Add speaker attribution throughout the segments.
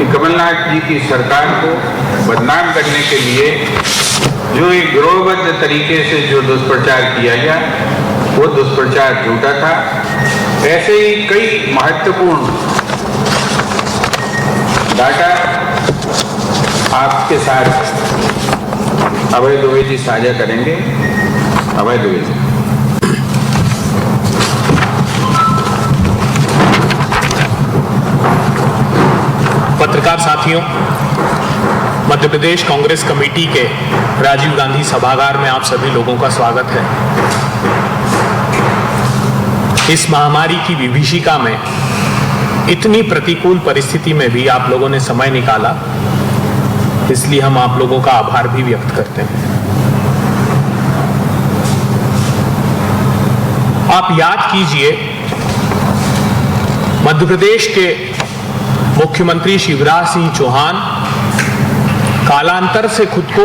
Speaker 1: कि कमलनाथ जी की सरकार को बदनाम करने के लिए जो एक गिरोहबद्ध तरीके से जो दुष्प्रचार किया गया वो दुष्प्रचार झूठा था। ऐसे ही कई महत्वपूर्ण डाटा आपके साथ अभय दुबे जी साझा करेंगे। अभय दुबे जी।
Speaker 2: पत्रकार साथियों, मध्य प्रदेश कांग्रेस कमेटी के राजीव गांधी सभागार में आप सभी लोगों का स्वागत है। इस महामारी की विभीषिका में इतनी प्रतिकूल परिस्थिति में भी आप लोगों ने समय निकाला, इसलिए हम आप लोगों का आभार भी व्यक्त करते हैं। आप याद कीजिए, मध्य प्रदेश के मुख्यमंत्री शिवराज सिंह चौहान कालांतर से खुद को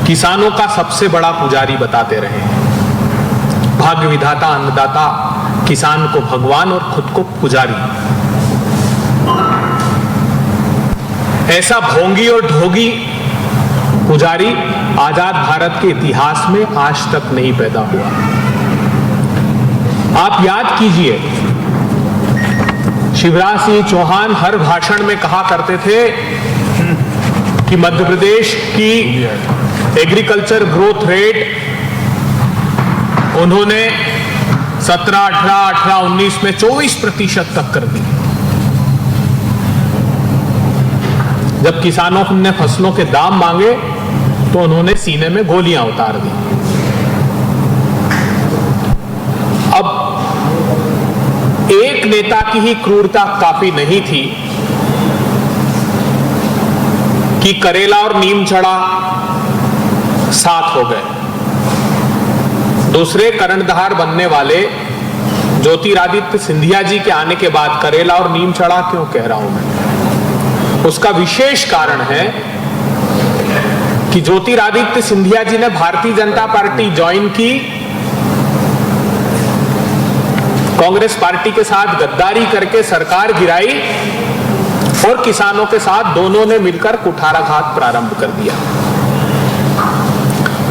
Speaker 2: किसानों का सबसे बड़ा पुजारी बताते रहे हैं। भाग्य विधाता, अन्नदाता, किसान को भगवान और खुद को पुजारी। ऐसा भोंगी और ढोंगी पुजारी आजाद भारत के इतिहास में आज तक नहीं पैदा हुआ। आप याद कीजिए, शिवराज सिंह चौहान हर भाषण में कहा करते थे कि मध्य प्रदेश की एग्रीकल्चर ग्रोथ रेट उन्होंने 17, 18, 19 में 24% तक कर दी। जब किसानों ने फसलों के दाम मांगे तो उन्होंने सीने में गोलियां उतार दी। अब एक नेता की ही क्रूरता काफी नहीं थी कि करेला और नीम चढ़ा साथ हो गए। दूसरे कर्णधार बनने वाले ज्योतिरादित्य सिंधिया जी के आने के बाद करेला और नीम चढ़ा क्यों कह रहा हूं मैं? उसका विशेष कारण है कि ज्योतिरादित्य सिंधिया जी ने भारतीय जनता पार्टी ज्वाइन की, कांग्रेस पार्टी के साथ गद्दारी करके सरकार गिराई और किसानों के साथ दोनों ने मिलकर कुठाराघात प्रारंभ कर दिया।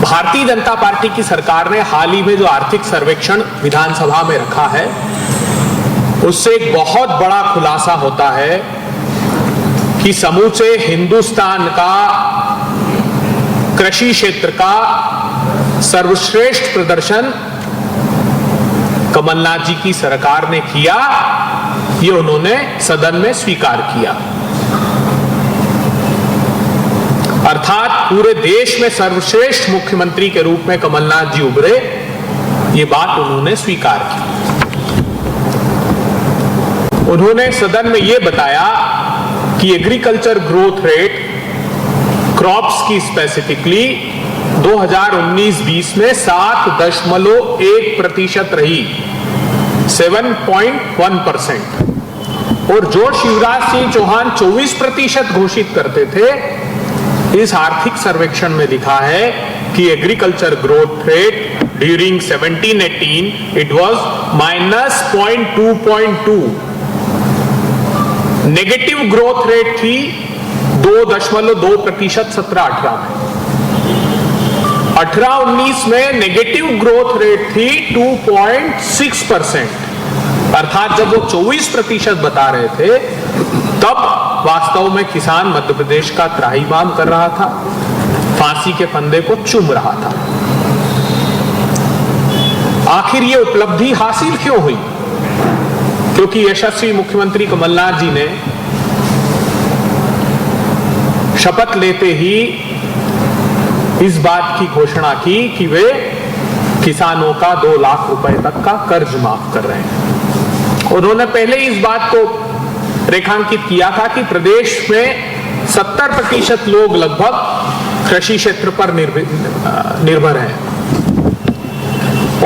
Speaker 2: भारतीय जनता पार्टी की सरकार ने हाल ही में जो आर्थिक सर्वेक्षण विधानसभा में रखा है, उससे एक बहुत बड़ा खुलासा होता है कि समूचे हिंदुस्तान का कृषि क्षेत्र का सर्वश्रेष्ठ प्रदर्शन कमलनाथ जी की सरकार ने किया। ये उन्होंने सदन में स्वीकार किया। अर्थात पूरे देश में सर्वश्रेष्ठ मुख्यमंत्री के रूप में कमलनाथ जी उभरे, ये बात उन्होंने स्वीकार की। उन्होंने सदन में यह बताया कि एग्रीकल्चर ग्रोथ रेट क्रॉप्स की स्पेसिफिकली 2019-20 में 7.1% रही, 7.1%। और जो शिवराज सिंह चौहान 24% घोषित करते थे, इस आर्थिक सर्वेक्षण में लिखा है कि agriculture growth rate during 17-18 it was -0.2.2। Negative growth rate थी 2.2% 17-18 में। 18-19 में नेगेटिव ग्रोथ रेट थी 2.6%। अर्थात जब वो 24% बता रहे थे, तब वास्तव में किसान मध्य प्रदेश का त्राहिमाम कर रहा था, फांसी के फंदे को चूम रहा था। आखिर ये उपलब्धि हासिल क्यों हुई? क्योंकि यशस्वी मुख्यमंत्री कमलनाथ जी ने शपथ लेते ही इस बात की घोषणा की कि वे किसानों का 2 लाख रुपए तक का कर्ज माफ कर रहे हैं। उन्होंने पहले इस बात को रेखांकित किया था कि प्रदेश में 70% लोग लगभग कृषि क्षेत्र पर निर्भर हैं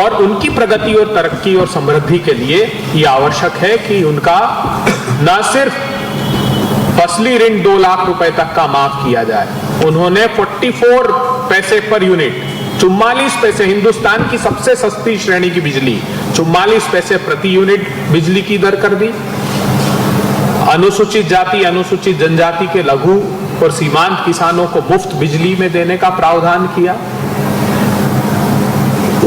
Speaker 2: और उनकी प्रगति और तरक्की और समृद्धि के लिए यह आवश्यक है कि उनका न सिर्फ फसली ऋण 2 लाख रुपए तक का माफ किया जाए, उन्होंने 44 पैसे पर यूनिट, 44 पैसे, हिंदुस्तान की सबसे सस्ती श्रेणी की बिजली 44 पैसे प्रति यूनिट बिजली की दर कर दी। अनुसूचित जाति, अनुसूचित जनजाति के लघु और सीमांत किसानों को मुफ्त बिजली में देने का प्रावधान किया।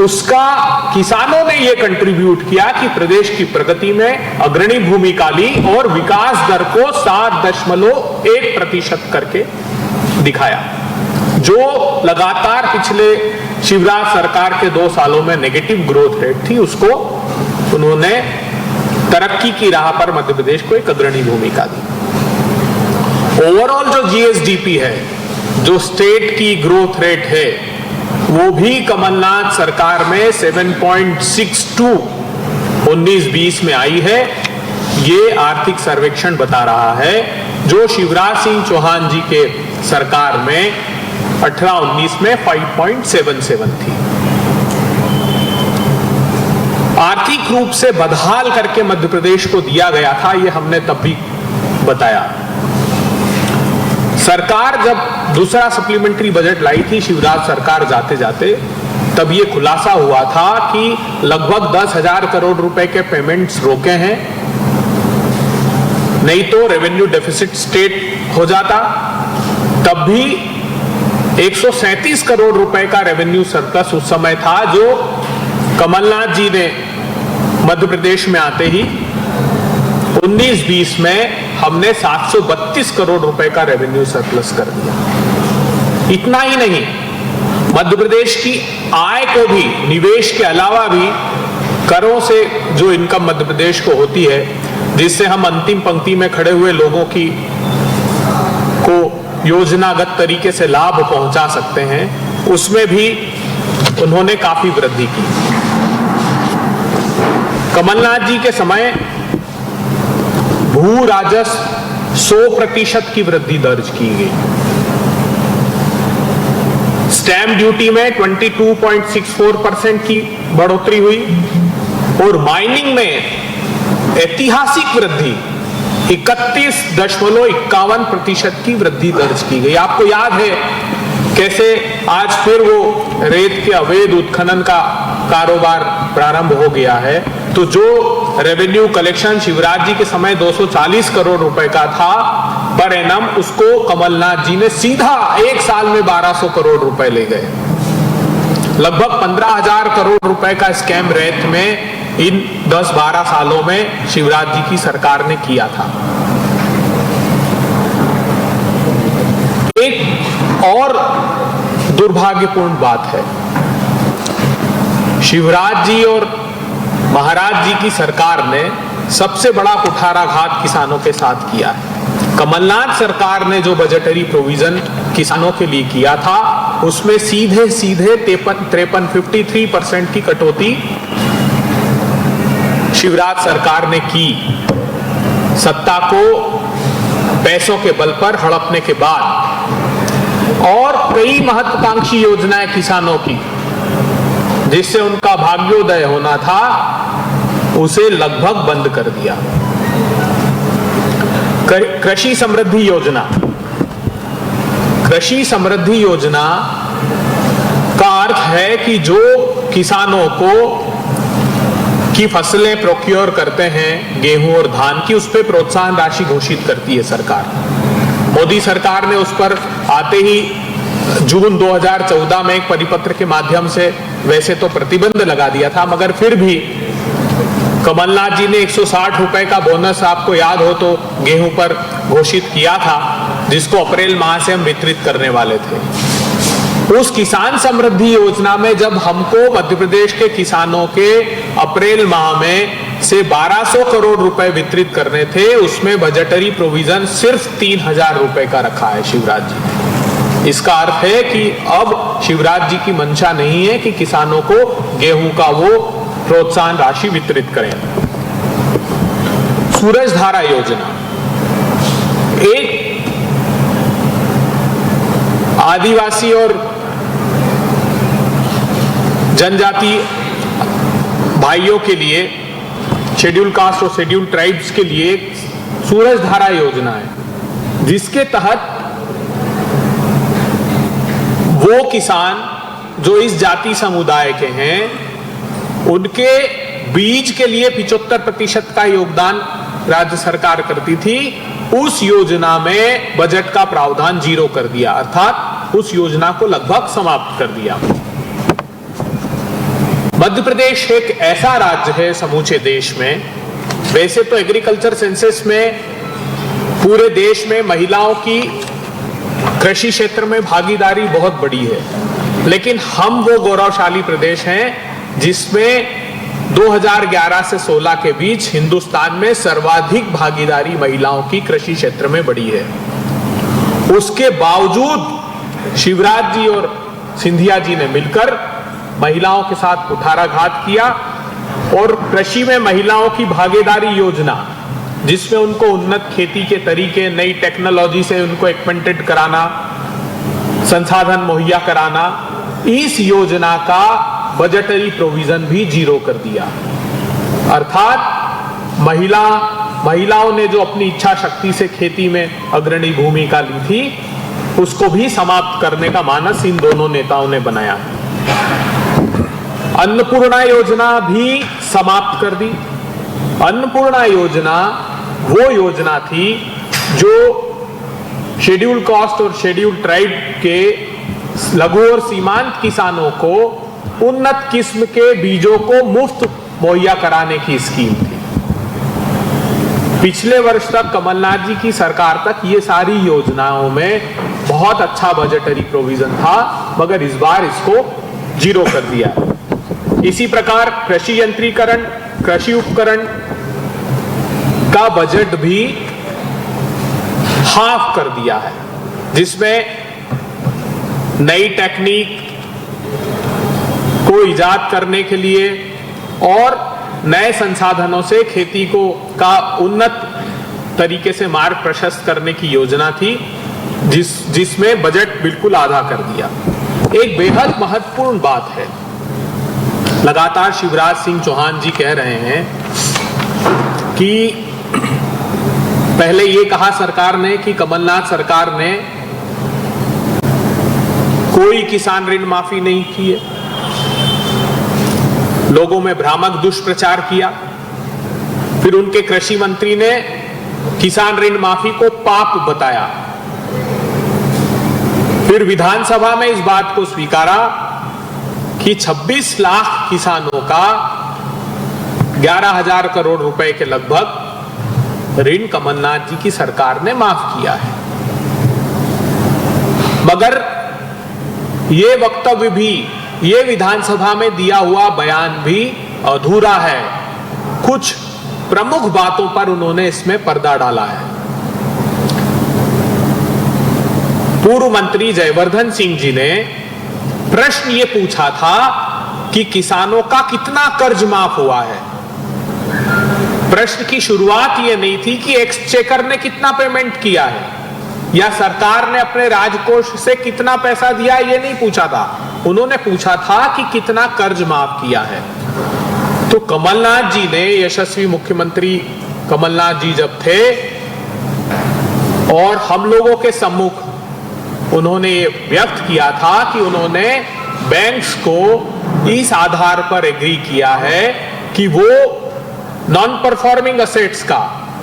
Speaker 2: उसका किसानों ने यह कंट्रीब्यूट किया कि प्रदेश की प्रगति में अग्रणी भूमिका ली और विकास दर को 7.1% करके दिखाया, जो लगातार पिछले शिवराज सरकार के 2 सालों में नेगेटिव ग्रोथ रेट थी, उसको उन्होंने तरक्की की राह पर मध्य प्रदेश को एक अग्रणी भूमिका दी। ओवरऑल जो जीएसडीपी है, जो स्टेट की ग्रोथ रेट है, वो भी कमलनाथ सरकार में 7.62 19-20 में आई है। ये आर्थिक सर्वेक्षण बता रहा है, जो शिवराज सिंह चौहान जी के सरकार में 18-19 में 5.77 थी। आर्थिक रूप से बदहाल करके मध्य प्रदेश को दिया गया था, ये हमने तब भी बताया। सरकार जब दूसरा सप्लीमेंट्री बजट लाई थी शिवराज सरकार जाते जाते, तब ये खुलासा हुआ था कि लगभग 10,000 करोड़ रुपए के पेमेंट्स रोके हैं, नहीं तो रेवेन्यू डेफिसिट स्टेट हो जाता। तब भी 137 करोड़ रुपए का रेवेन्यू सरप्लस उस समय था, जो कमलनाथ जी ने मध्य प्रदेश में आते ही 19-20 में हमने 732 करोड़ रुपए का रेवेन्यू सरप्लस कर दिया। इतना ही नहीं, मध्य प्रदेश की आय को भी, निवेश के अलावा भी, करों से जो इनकम मध्य प्रदेश को होती है, जिससे हम अंतिम पंक्ति में खड़े हुए लोगों को योजनागत तरीके से लाभ पहुंचा सकते हैं, उसमें भी उन्होंने काफी वृद्धि की। कमलनाथ जी के समय भू राजस्व 100% की वृद्धि दर्ज की गई। स्टैंप ड्यूटी में 22.64% की बढ़ोतरी हुई और माइनिंग में ऐतिहासिक वृद्धि 31.51% की वृद्धि दर्ज की गई। आपको याद है कैसे आज फिर वो रेत के अवैध उत्खनन का कारोबार प्रारंभ हो गया है। तो जो रेवेन्यू कलेक्शन शिवराज जी के समय 240 करोड़ रुपए का था पर एनम, उसको कमलनाथ जी ने सीधा एक साल में 1200 करोड़ रुपए ले गए। लगभग 15,000 करोड़ रुपए का स्कैम रेत में इन 10-12 सालों में शिवराज जी की सरकार ने किया था। एक और दुर्भाग्यपूर्ण बात है, शिवराज जी और महाराज जी की सरकार ने सबसे बड़ा कुठाराघात किसानों के साथ किया है। कमलनाथ सरकार ने जो बजटरी प्रोविजन किसानों के लिए किया था, उसमें सीधे 53% की कटौती शिवराज सरकार ने की। सत्ता को पैसों के बल पर हड़पने के बाद, और कई महत्वाकांक्षी योजनाएं किसानों की जिससे उनका भाग्योदय होना था, उसे लगभग बंद कर दिया। कृषि समृद्धि योजना, कृषि समृद्धि योजना का अर्थ है कि जो किसानों को की फसलें प्रोक्योर करते हैं, गेहूं और धान की, उस पर प्रोत्साहन राशि घोषित करती है सरकार। मोदी सरकार ने उस पर आते ही जून 2014 में एक परिपत्र के माध्यम से वैसे तो प्रतिबंध लगा दिया था, मगर फिर भी कमलनाथ जी ने 160 रुपए का बोनस, आपको याद हो तो, गेहूं पर घोषित किया था, जिसको अप्रैल माह से हम वितरित करने वाले थे। उस किसान समृद्धि योजना में जब हमको मध्य प्रदेश के किसानों के अप्रैल माह में से 1200 करोड़ रुपए वितरित करने थे, उसमें बजटरी प्रोविजन सिर्फ 3,000 रुपए का रखा है शिवराज जी ने। इसका अर्थ है कि अब शिवराज जी की मंशा नहीं है कि किसानों को गेहूं का वो प्रोत्साहन राशि वितरित करें। सूरजधारा योजना एक आदिवासी और जनजाति भाइयों के लिए, शेड्यूल कास्ट और शेड्यूल ट्राइब्स के लिए एक सूरजधारा योजना है, जिसके तहत वो किसान जो इस जाति समुदाय के हैं, उनके बीज के लिए 75% का योगदान राज्य सरकार करती थी, उस योजना में बजट का प्रावधान 0 कर दिया, अर्थात उस योजना को लगभग समाप्त कर दिया। मध्य प्रदेश एक ऐसा राज्य है समूचे देश में, वैसे तो एग्रीकल्चर सेंसस में पूरे देश में महिलाओं की कृषि क्षेत्र में भागीदारी बहुत बड़ी है, लेकिन हम वो गौरवशाली प्रदेश हैं जिसमें 2011 से 16 के बीच हिंदुस्तान में सर्वाधिक भागीदारी महिलाओं की कृषि क्षेत्र में बढ़ी है। उसके बावजूद शिवराज जी और सिंधिया जी ने मिलकर महिलाओं के साथ कुठाराघात किया और कृषि में महिलाओं की भागीदारी योजना, जिसमें उनको उन्नत खेती के तरीके, नई टेक्नोलॉजी से उनको एक्वेंटेड कराना, संसाधन मुहैया कराना, इस योजना का बजटरी प्रोविजन भी 0 कर दिया। अर्थात महिलाओं ने जो अपनी इच्छा शक्ति से खेती में अग्रणी भूमिका ली थी, उसको भी समाप्त करने का मानस इन दोनों नेताओं ने बनाया। अन्नपूर्णा योजना भी समाप्त कर दी। अन्नपूर्णा योजना वो योजना थी जो शेड्यूल कास्ट और शेड्यूल ट्राइब के लघु और सीमांत किसानों को उन्नत किस्म के बीजों को मुफ्त मुहैया कराने की स्कीम थी। पिछले वर्ष तक कमलनाथ जी की सरकार तक ये सारी योजनाओं में बहुत अच्छा बजटरी प्रोविजन था, मगर इस बार इसको 0 कर दिया। इसी प्रकार कृषि यंत्रीकरण, कृषि उपकरण का बजट भी हाफ कर दिया है, जिसमें नई टेक्निक को इजाद करने के लिए और नए संसाधनों से खेती को का उन्नत तरीके से मार्ग प्रशस्त करने की योजना थी, जिसमें बजट बिल्कुल आधा कर दिया। एक बेहद महत्वपूर्ण बात है, लगातार शिवराज सिंह चौहान जी कह रहे हैं कि पहले ये कहा सरकार ने कि कमलनाथ सरकार ने कोई किसान ऋण माफी नहीं की है, लोगों में भ्रामक दुष्प्रचार किया। फिर उनके कृषि मंत्री ने किसान ऋण माफी को पाप बताया। फिर विधानसभा में इस बात को स्वीकारा कि 26 लाख किसानों का 11,000 करोड़ रुपए के लगभग ऋण कमलनाथ जी की सरकार ने माफ किया है। मगर ये वक्तव्य भी, ये विधानसभा में दिया हुआ बयान भी अधूरा है। कुछ प्रमुख बातों पर उन्होंने इसमें पर्दा डाला है। पूर्व मंत्री जयवर्धन सिंह जी ने प्रश्न ये पूछा था कि किसानों का कितना कर्ज माफ हुआ है। प्रश्न की शुरुआत ये नहीं थी कि एक्सचेकर ने कितना पेमेंट किया है या सरकार ने अपने राजकोष से कितना पैसा दिया, ये नहीं पूछा था। उन्होंने पूछा था कि कितना कर्ज माफ किया है। तो कमलनाथ जी ने, यशस्वी मुख्यमंत्री कमलनाथ जी जब थे और हम लोगों के सम्मुख उन्होंने व्यक्त किया था कि उन्होंने बैंक्स को इस आधार पर एग्री किया है कि वो नॉन परफॉर्मिंग असेट्स का,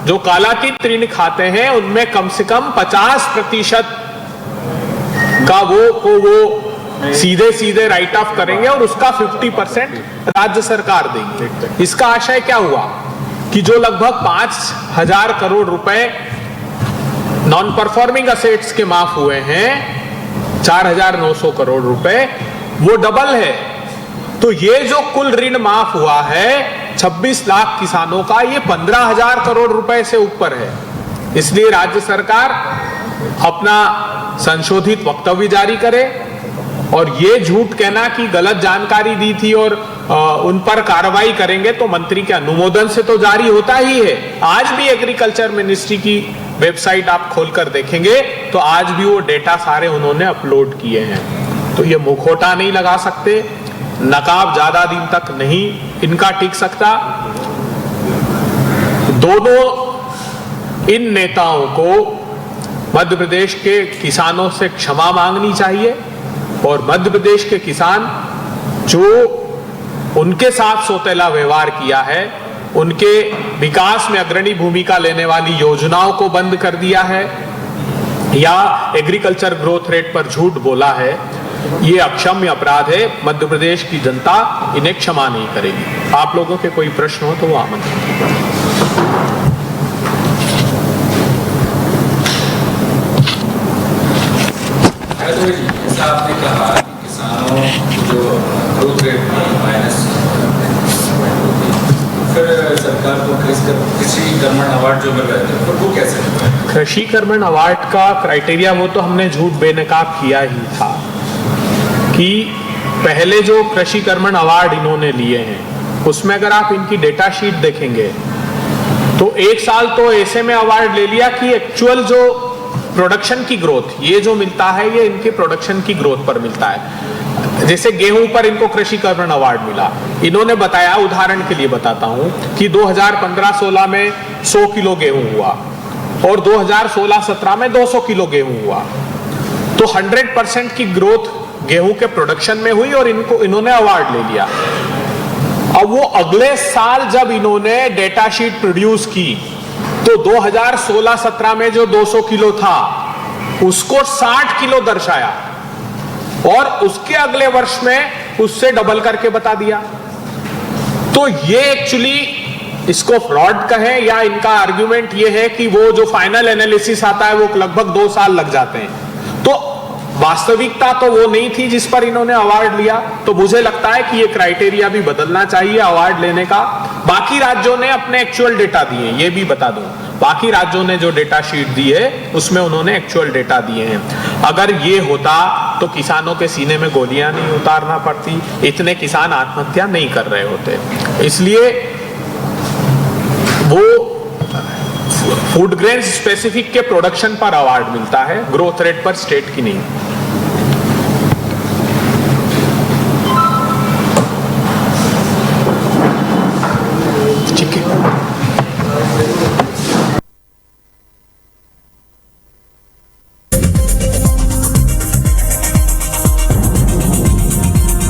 Speaker 2: जो कालातीत ऋण खाते हैं, उनमें कम से कम 50% का वो सीधे राइट ऑफ करेंगे और उसका 50% राज्य सरकार देंगे। इसका आशय क्या हुआ कि जो लगभग 5,000 करोड़ रुपए नॉन परफॉर्मिंग असेट्स के माफ हुए हैं, 4,900 करोड़ रुपए, वो डबल है। तो ये जो कुल ऋण माफ हुआ है 26 लाख किसानों का, ये 15,000 करोड़ रुपए से ऊपर है। इसलिए राज्य सरकार अपना संशोधित वक्तव्य जारी करे और ये झूठ कहना कि गलत जानकारी दी थी और उन पर कार्रवाई करेंगे, तो मंत्री के अनुमोदन से तो जारी होता ही है। आज भी एग्रीकल्चर मिनिस्ट्री की वेबसाइट आप खोलकर देखेंगे तो आज भी वो डेटा सारे उन्होंने अपलोड किए हैं। तो ये मुखौटा नहीं लगा सकते, नकाब ज्यादा दिन तक नहीं इनका टिक सकता। दोनों इन नेताओं को मध्य प्रदेश के किसानों से क्षमा मांगनी चाहिए और मध्य प्रदेश के किसान जो उनके साथ सौतेला व्यवहार किया है उनके विकास में अग्रणी भूमिका लेने वाली योजनाओं को बंद कर दिया है या एग्रीकल्चर ग्रोथ रेट पर झूठ बोला है, ये अक्षम्य अपराध है। मध्य प्रदेश की जनता इन्हें क्षमा नहीं करेगी। आप लोगों के कोई प्रश्न हो तो वो आमंत्रित।
Speaker 3: जैसा आपने कहा कि किसानों जो ग्रोथ रेट माइनस, फिर सरकार को कृषि कर्मण अवार्ड जो मिल रहे थे फिर वो कैसे मिल रहा है?
Speaker 2: कृषि कर्मण अवार्ड का क्राइटेरिया वो तो हमने झूठ बेनकाब किया ही था कि पहले जो कृषि कर्मण अवार्ड इन्होंने लिए हैं उसमें अगर आप इनकी डेटा शीट देखेंगे तो एक साल तो ऐसे में अवार्ड ले लिया कि एक्चुअल जो प्रोडक्शन की ग्रोथ, ये जो मिलता है ये इनके प्रोडक्शन की ग्रोथ पर मिलता है। जैसे गेहूं पर इनको कृषि कर्मण अवार्ड मिला, इन्होंने बताया, उदाहरण के लिए बताता हूं कि 2015-16 में 100 किलो गेहूं हुआ और 2016-17 में 200 किलो गेहूं हुआ, तो 100% की ग्रोथ गेहूं के प्रोडक्शन में हुई और इन्होंने अवार्ड ले लिया। अब वो अगले साल जब इन्होंने डेटा शीट प्रोड्यूस की तो 2016-17 में जो 200 किलो था उसको 60 किलो दर्शाया और उसके अगले वर्ष में उससे डबल करके बता दिया। तो ये एक्चुअली इसको फ्रॉड कहें या इनका आर्ग्यूमेंट ये है कि वो जो फाइनल एनालिसिस आता है वो लगभग 2 साल लग जाते हैं, तो वास्तविकता तो वो नहीं थी जिस पर इन्होंने अवार्ड लिया। तो मुझे लगता है कि ये क्राइटेरिया भी बदलना चाहिए अवार्ड लेने का। बाकी राज्यों ने अपने एक्चुअल डेटा दिए, ये भी बता दूं, बाकी राज्यों ने जो डेटा शीट दी है उसमें उन्होंने एक्चुअल डेटा दिए हैं। अगर ये होता तो किसानों के सीने में गोलियां नहीं उतारना पड़ती, इतने किसान आत्महत्या नहीं कर रहे होते। इसलिए वो फूड ग्रेन स्पेसिफिक के प्रोडक्शन पर अवार्ड मिलता है, ग्रोथ रेट पर स्टेट की नहीं।